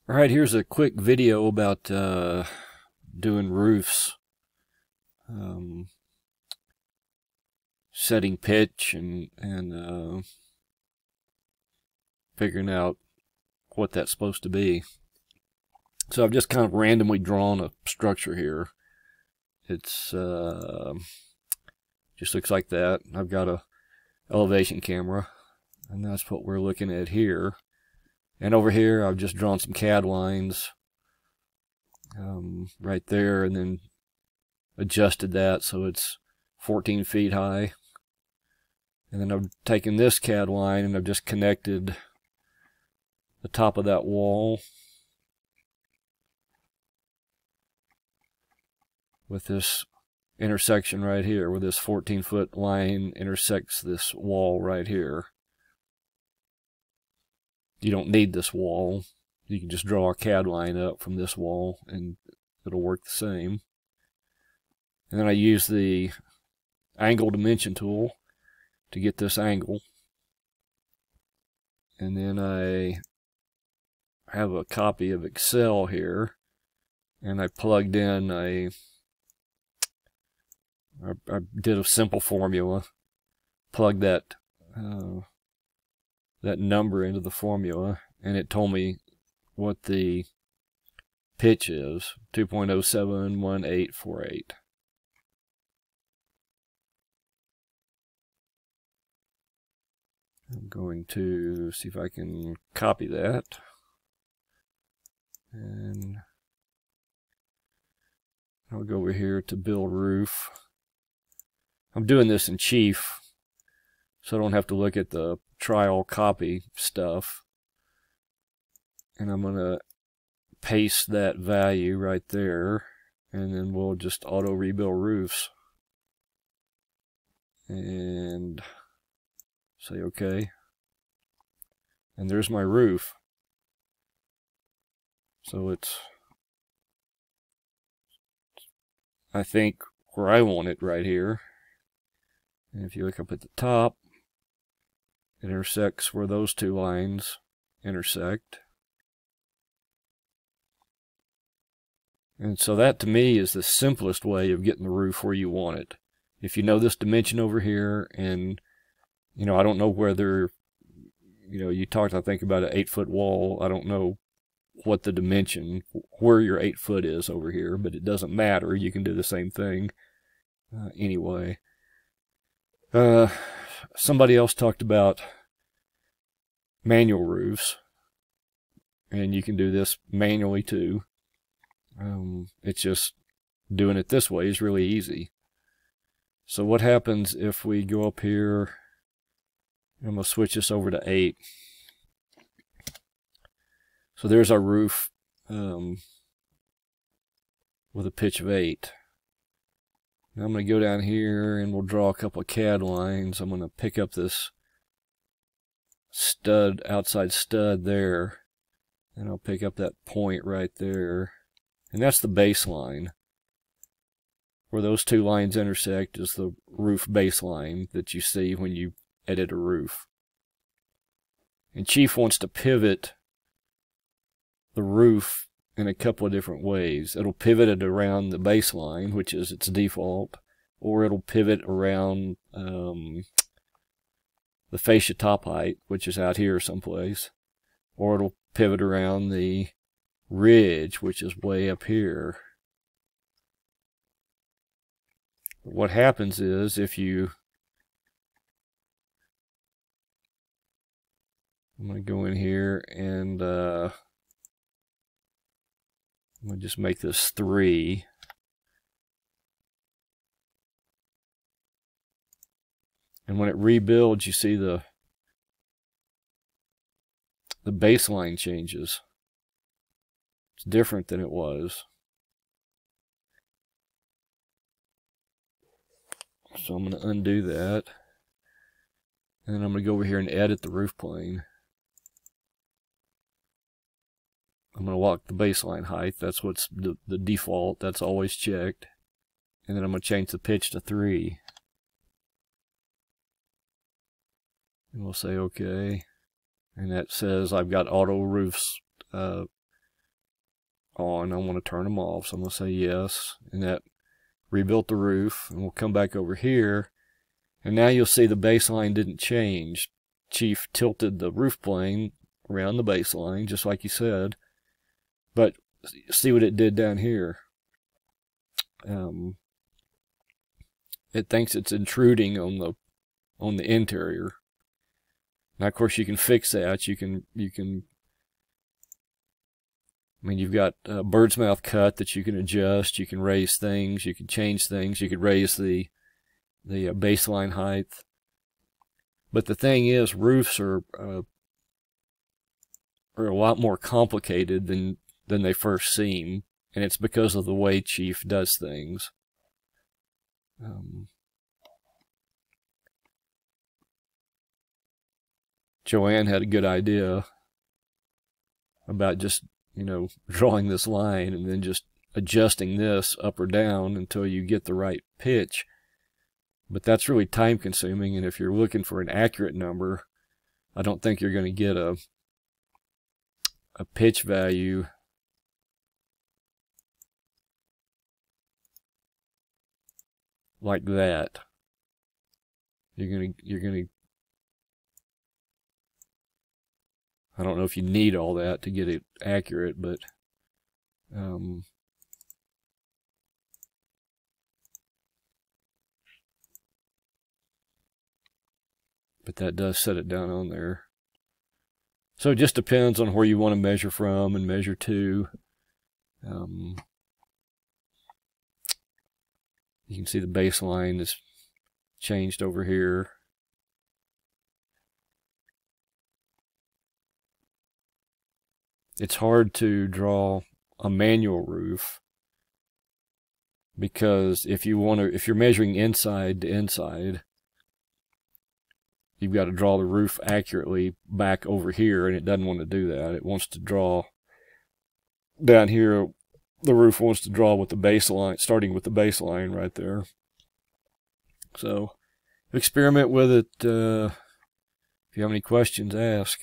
Alright, here's a quick video about doing roofs, setting pitch and figuring out what that's supposed to be. So I've just kind of randomly drawn a structure here. It's just looks like that. I've got a elevation camera, and that's what we're looking at here. And over here, I've just drawn some CAD lines right there, and then adjusted that so it's 14 feet high. And then I've taken this CAD line and I've just connected the top of that wall with this intersection right here, where this 14-foot line intersects this wall right here. You don't need this wall. You can just draw a CAD line up from this wall and it'll work the same. And then I use the angle dimension tool to get this angle. And then I have a copy of Excel here, and I plugged in I did a simple formula, plugged that number into the formula, and it told me what the pitch is, 2.071848. I'm going to see if I can copy that, and I'll go over here to build roof. I'm doing this in Chief, so I don't have to look at the trial copy stuff. And I'm going to paste that value right there, and then we'll just auto rebuild roofs. And say OK. And there's my roof. So it's, I think, where I want it, right here. And if you look up at the top, it intersects where those two lines intersect. And so that, to me, is the simplest way of getting the roof where you want it. If you know this dimension over here, and, you know, I don't know whether, you know, you talked, I think, about an 8-foot wall. I don't know what the dimension, where your 8 foot is over here, but it doesn't matter. You can do the same thing anyway. Somebody else talked about manual roofs, and you can do this manually too. It's just doing it this way is really easy. So what happens if we go up here? I'm going to switch this over to 8. So there's our roof with a pitch of 8. Now I'm going to go down here and we'll draw a couple of CAD lines. I'm going to pick up this stud, outside stud there, and I'll pick up that point right there. And that's the baseline. Where those two lines intersect is the roof baseline that you see when you edit a roof. And Chief wants to pivot the roof in a couple of different ways. It'll pivot it around the baseline, which is its default, or it'll pivot around the fascia top height, which is out here someplace, or it'll pivot around the ridge, which is way up here. What happens is, if you, I'm going to go in here and I'm going to just make this 3. And when it rebuilds, you see the baseline changes. It's different than it was. So I'm going to undo that. And then I'm going to go over here and edit the roof plane. I'm going to lock the baseline height. That's what's the default. That's always checked. And then I'm going to change the pitch to 3. And we'll say OK. And that says I've got auto roofs on. I want to turn them off, so I'm going to say yes, and that rebuilt the roof. And we'll come back over here, and now you'll see the baseline didn't change. Chief tilted the roof plane around the baseline, just like you said, but see what it did down here. It thinks it's intruding on the interior. Now, of course, you can fix that. You can. I mean, you've got a bird's mouth cut that you can adjust. You can raise things. You can change things. You could raise the baseline height. But the thing is, roofs are a lot more complicated than they first seem, and it's because of the way Chief does things. Joanne had a good idea about just, drawing this line and then just adjusting this up or down until you get the right pitch. But that's really time consuming, and if you're looking for an accurate number, I don't think you're going to get a pitch value like that. You're gonna I don't know if you need all that to get it accurate, but that does set it down on there. So it just depends on where you want to measure from and measure to. You can see the baseline is changed over here. It's hard to draw a manual roof because if you're measuring inside to inside, you've got to draw the roof accurately back over here, and it doesn't want to do that. It wants to draw down here. The roof wants to draw with the baseline, starting with the baseline right there. So experiment with it. If you have any questions, ask.